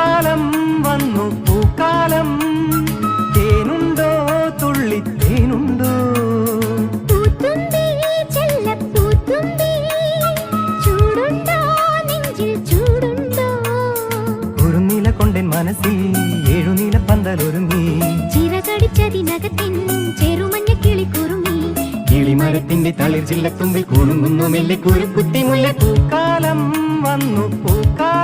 പൂക്കാലം വന്നു പൂക്കാലം തേനുണ്ടോ തുള്ളിത്തേനുണ്ടോ പൂത്തുമ്പി ചെല്ലപ്പൂത്തുമ്പി ചൂടുണ്ടോ നെഞ്ചിൽ ചൂടുണ്ടോ കുറുനില കൊണ്ടെൻ മനസ്സിൽ ഏഴുനീല പന്തലൊരുങ്ങി ചിറകടിച്ചതിനകത്തിൻ ചെറുമഞ്ഞ കിളി കുറുങ്ങി കിളിമരത്തിന്റെ തളിർ ചില്ലത്തുമ്പിൽ കുണുങ്ങുന്നു മെല്ലെ കുരുക്കുട്ടി മുല്ല പൂക്കാലം വന്നു പൂക്കാലം